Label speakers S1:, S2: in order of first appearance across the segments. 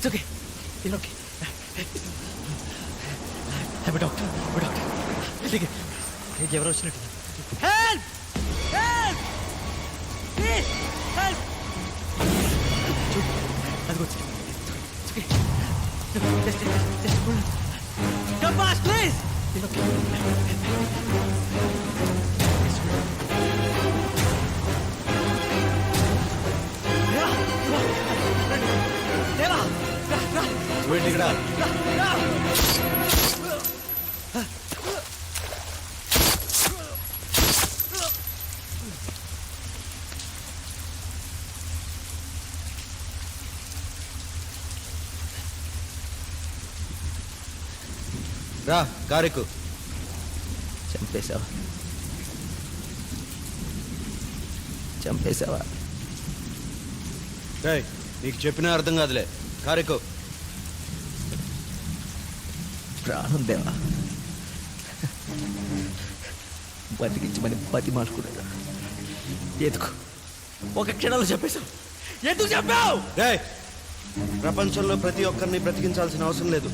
S1: It's okay. You're okay. I'm a doctor. ఎవరు వచ్చినట్టు. Help! Help! Please! Help! అదిగో వచ్చింది. It's okay. Just hold on. Come fast, please! You're okay. దేవా
S2: ఇక్కడ రా కారెక్కు.
S1: చంపేశావా
S2: నీకు చెప్పినా అర్థం కాదులే. కారెక్కు.
S1: ప్రాణం దేవా బతికించమని బతి మార్చుకున్నాడు. ఎందుకు ఒక క్షణంలో చెప్పేశావు? ఎందుకు చెప్పావు?
S2: ప్రపంచంలో ప్రతి ఒక్కరిని బ్రతికించాల్సిన అవసరం లేదు.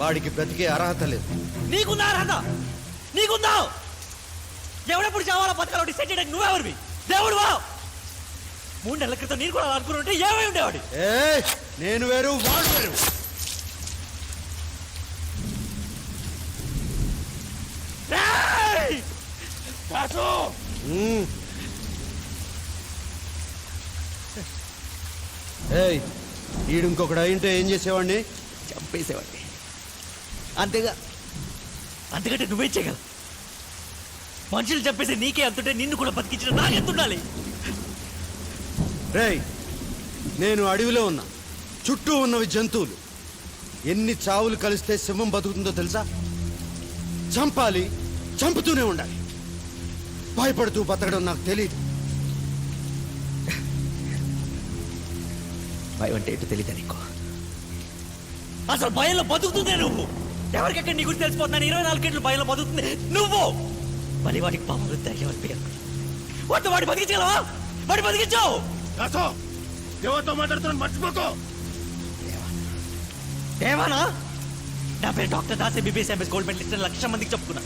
S2: వాడికి బ్రతికే అర్హత లేదు.
S1: నీకుందా అర్హత? నీకుందా? ఎవడెప్పుడు చావాలో బతకాలో డిసైడ్ చేయడానికి నువ్వెవరివి? దేవుడు వా. 3 నెలల క్రితం నేను కూడా అనుకుంటుంటే ఏమై ఉండేవాడి?
S2: నేను వేరు, వాడు వేరు. ఈడు ఇంకొకడు అయింటే ఏం చేసేవాడిని?
S1: చంపేసేవాడిని. అంతేగా, అంతకంటే నువ్వేం చేయగలవు? మనుషులు చంపేసి నీకే అంతుంటే నిన్ను కూడా బతికించిన నాకెంతుండాలి?
S2: నేను అడవిలో ఉన్నా, చుట్టూ ఉన్నవి జంతువులు. ఎన్ని చావులు కలిస్తే సింహం బతుకుతుందో తెలుసా? చంపాలి, చంపుతూనే ఉండాలి. భయపడుతూ బతకడం నాకు తెలియదు.
S1: భయం అంటే ఏంటో తెలియదా నీకు? అసలు భయంలో బతుకుతుందే నువ్వు. ఎవరికెక్కడ నీ గురించి తెలిసిపోతున్నాను. 24 గంటలు భయంలో బతుకుతుంది నువ్వు. మళ్ళీ వాడికి పాపలు ధైర్యం పేరు వాడితో వాడి బతికించగలవా? వాడి బతికించావు.
S2: దేవాతో మాట్లాడుతున్నాను, మర్చిపోకో.
S1: దేవానా? నా పేరు doctor Das, MBBS MS gold medalist అని 1,00,000 మందికి చెప్పుకున్నా.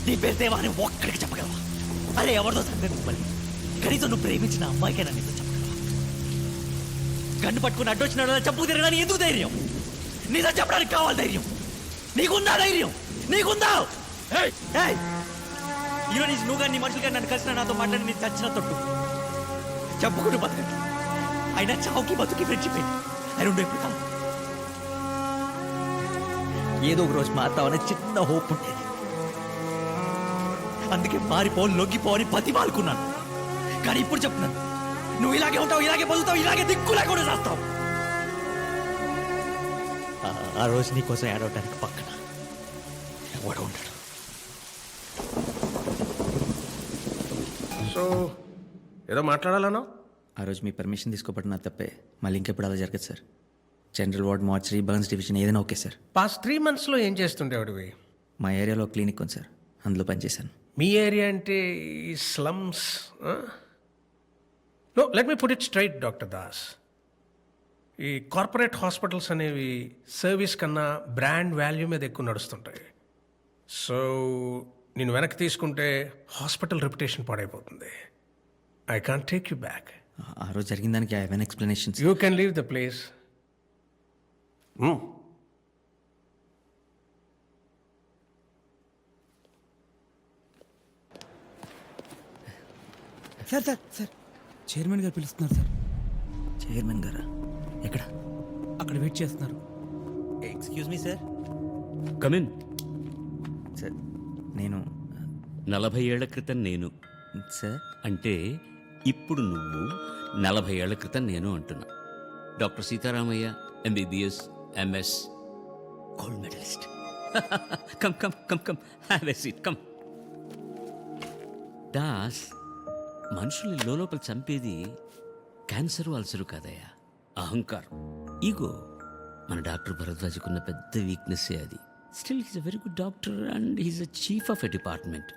S1: నీ పేరు దేవా అని ఒక్కడికి చెప్పగలవా? అరే ఎవరితో సందేహం మళ్ళీ కనీసం నువ్వు ప్రేమించిన అమ్మాయికైనా నీతో చెప్పగలవా? గన్ను పట్టుకుని అడ్డొచ్చిన చంపు తిరగడానికి ఎందుకు ధైర్యం? నీతో చెప్పడానికి కావాలి ధైర్యం. నీకుందా ధైర్యం? నీకుందా? ఈరోజు నుంచి నువ్వు కానీ నీ మనుషులు కానీ నన్ను కలిసిన నాతో మాట్లాడి నేను చచ్చిన తొట్టు చెప్పుకుంటూ బతకండి. అయినా చావుకి బతుకి ఫ్రెండ్షిప్ అయి రెండు ఎప్పుడు కాదు. ఏదో ఒక రోజు మారుతావనే చిన్న హోప్ ఉండేది. అందుకే మారిపోని లొంగిపోని బతిమాలుకున్నాను. కానీ ఇప్పుడు చెప్తున్నాను, నువ్వు ఇలాగే ఉంటావు, ఇలాగే బతుకుతావు, ఇలాగే దిక్కు లేకుండా చేస్తావు. ఆ రోజు నీకోసం ఏడవడానికి పక్కన ఎవడో ఉంటాడు.
S3: సో ఏదో మాట్లాడాలనో?
S1: ఆ రోజు మీ పర్మిషన్ తీసుకోబట్టిన తప్పే. మళ్ళీ ఇంకెప్పుడు అలా జరగదు sir. General ward, mortuary, burns division ఏదైనా ఓకే సార్.
S3: పాస్ట్ 3 monthsలో ఏం చేస్తుండేవాడివి?
S1: మా ఏరియాలో క్లినిక్ ఉంది సార్, అందులో పనిచేశాను.
S3: మీ ఏరియా అంటే ఈ slums? No, let me put it straight doctor Das. ఈ కార్పొరేట్ హాస్పిటల్స్ అనేవి సర్వీస్ కన్నా బ్రాండ్ వాల్యూ మీద ఎక్కువ నడుస్తుంటాయి. సో నేను వెనక్కి తీసుకుంటే హాస్పిటల్ రెప్యుటేషన్ పాడైపోతుంది. I can't take you back.
S1: ఆ రోజు జరిగిన దానికి I have an explanation.
S3: You can leave the place.
S4: Sir sir sir chairman గారు పిలుస్తున్నారు సార్.
S1: చైర్మన్ గారా? ఎక్కడ?
S4: అక్కడ వెయిట్ చేస్తున్నారు.
S1: Excuse me sir.
S5: Come in.
S1: Sir నేను
S5: 40 ఏళ్ల క్రితం నేను
S1: సార్
S5: అంటే ఇప్పుడు నువ్వు 40 ఏళ్ల క్రితం నేను అంటున్నా. Doctor Sitaramayya, MBBS MS gold medalist. Come come come come have a seat come. Das, మనుషుల్ని లోపల చంపేది క్యాన్సర్ అల్సరు కాదయ్యా, అహంకారం, ఈగో. మన డాక్టర్ భరద్వాజ్కున్న పెద్ద వీక్నెస్సే అది. Still he's a very good doctor and he's a chief of a department.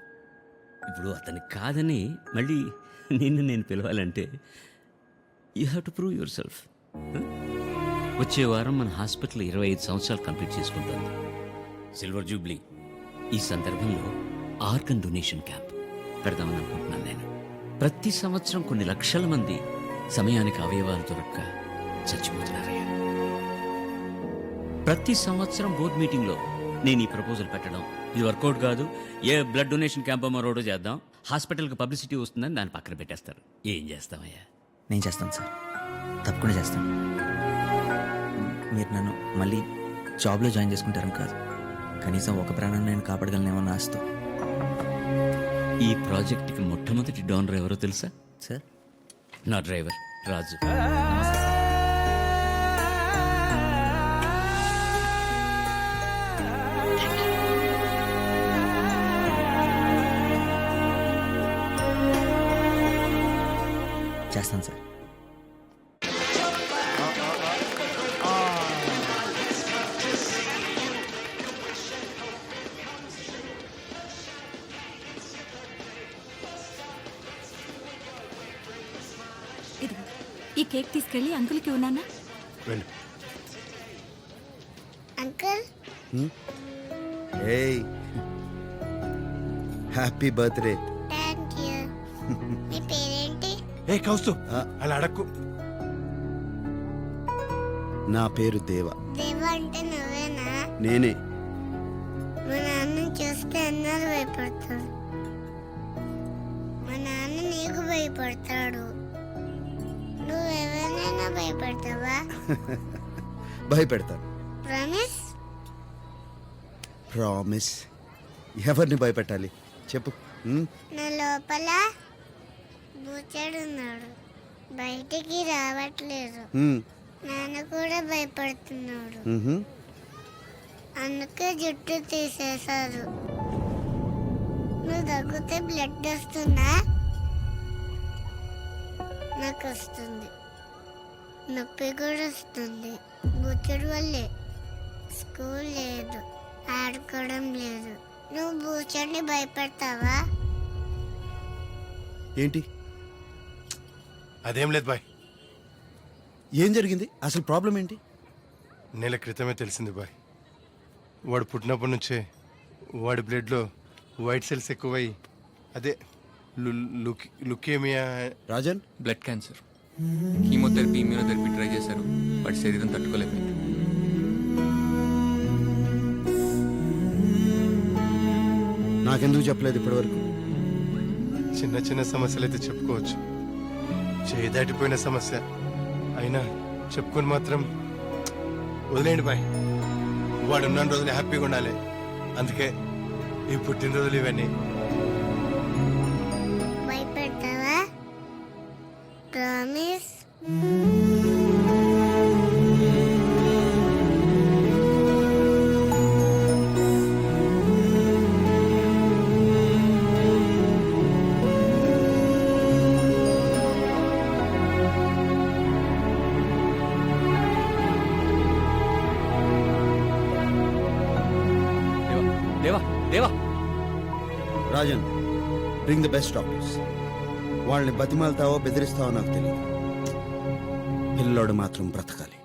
S5: ఇప్పుడు అతని కాదని మళ్ళీ నిన్ను నేను పిలవాలంటే you have to prove yourself. వచ్చే వారం మన హాస్పిటల్ 25 సంవత్సరాలు కంప్లీట్ చేసుకుంటుంది. Silver jubilee. ఈ సందర్భంలో ఆర్గన్ డొనేషన్ క్యాంప్ పెడదామని అనుకుంటున్నాను నేను. ప్రతి సంవత్సరం కొన్ని లక్షల మంది సమయానికి అవయవాలు దొరక్క చచ్చిపోతున్నారయ్యా. ప్రతి సంవత్సరం బోర్డ్ మీటింగ్లో నేను ఈ ప్రపోజల్ పెట్టడం, ఇది వర్కౌట్ కాదు, ఏ బ్లడ్ డొనేషన్ క్యాంప్ మరోడో చేద్దాం, హాస్పిటల్కి పబ్లిసిటీ వస్తుందని దాన్ని పక్కన పెట్టేస్తారు. ఏం చేస్తామయ్యా?
S6: నేను చేస్తాను సార్, తప్పకుండా చేస్తాను. మీరు నన్ను మళ్ళీ జాబ్లో జాయిన్ చేసుకుంటారని కాదు, కనీసం ఒక ప్రాణాన్ని నేను కాపాడగలనేమో ఆశతో.
S5: ఈ ప్రాజెక్ట్కి మొట్టమొదటి డోనర్ ఎవరో తెలుసా?
S6: సార్,
S5: నా డ్రైవర్ రాజు.
S6: చేస్తాను సార్.
S7: ఇదిగో ఈ కేక్ తీసుకెళ్ళి అంకుల్కి ఉన్నానా?
S2: వెళ్ళు.
S8: అంకుల్
S2: ఏయ్, హ్యాపీ బర్త్డే.
S8: Thank you. మీ పేరేంటి?
S9: ఏ కౌస్తు
S2: ఆ.
S9: అలా అడక్కు.
S2: నా పేరు దేవ.
S8: దేవ అంటే నువ్వేనా?
S2: నేనే.
S8: మా నాన్న చూస్తే అందరూ భయపడతారు. మా నాన్న నీకు భయపడతాడు. నువ్వు ఎవరినైనా భయపడతావా?
S2: భయపెడతాను.
S8: ప్రామిస్?
S2: ప్రామిస్. ఎవరిని భయపెట్టాలి చెప్పు.
S8: నా లోపల బూచాడున్నాడు, బయటికి రావట్లేదు. నాన్న కూడా భయపడుతున్నాడు, అందుకే జుట్టు తీసేశారు. నువ్వు దగ్గితే బ్లడ్ వస్తుందా? నాకు వస్తుంది, నొప్పి కూడా వస్తుంది. బూచుడు వల్లే స్కూల్ లేదు, ఆడుకోవడం లేదు. నువ్వు బూచడిని భయపెడతావా?
S2: ఏంటి?
S9: అదేం లేదు బాయ్,
S2: ఏం జరిగింది అసలు? ప్రాబ్లం ఏంటి?
S9: నెల క్రితమే తెలిసింది బాయ్. వాడు పుట్టినప్పటి నుంచే వాడి బ్లడ్లో వైట్ సెల్స్ ఎక్కువై అదే leukaemia.
S2: Rajan,
S10: blood cancer. Chemotherapy, immunotherapy try చేశారు, బట్ శరీరం తట్టుకోలేకపోయింది.
S2: నాకెందుకు చెప్పలేదు ఇప్పటివరకు?
S9: చిన్న చిన్న సమస్యలు అయితే చెప్పుకోవచ్చు, చేయి దాటిపోయిన సమస్య అయినా చెప్పుకొని మాత్రం వదిలేండి బాయ్. వాడు ఉన్న రోజులు హ్యాపీగా ఉండాలి, అందుకే ఈ పుట్టినరోజులు ఇవన్నీ.
S8: భయపెడతావా? ప్రామిస్?
S5: దేవా దేవా,
S2: Rajan, bring the best doctors. వాళ్ళని బతిమాలతావో బెదిరిస్తావో నాకు తెలియదు. పిల్లోడు మాత్రం బ్రతకాలి.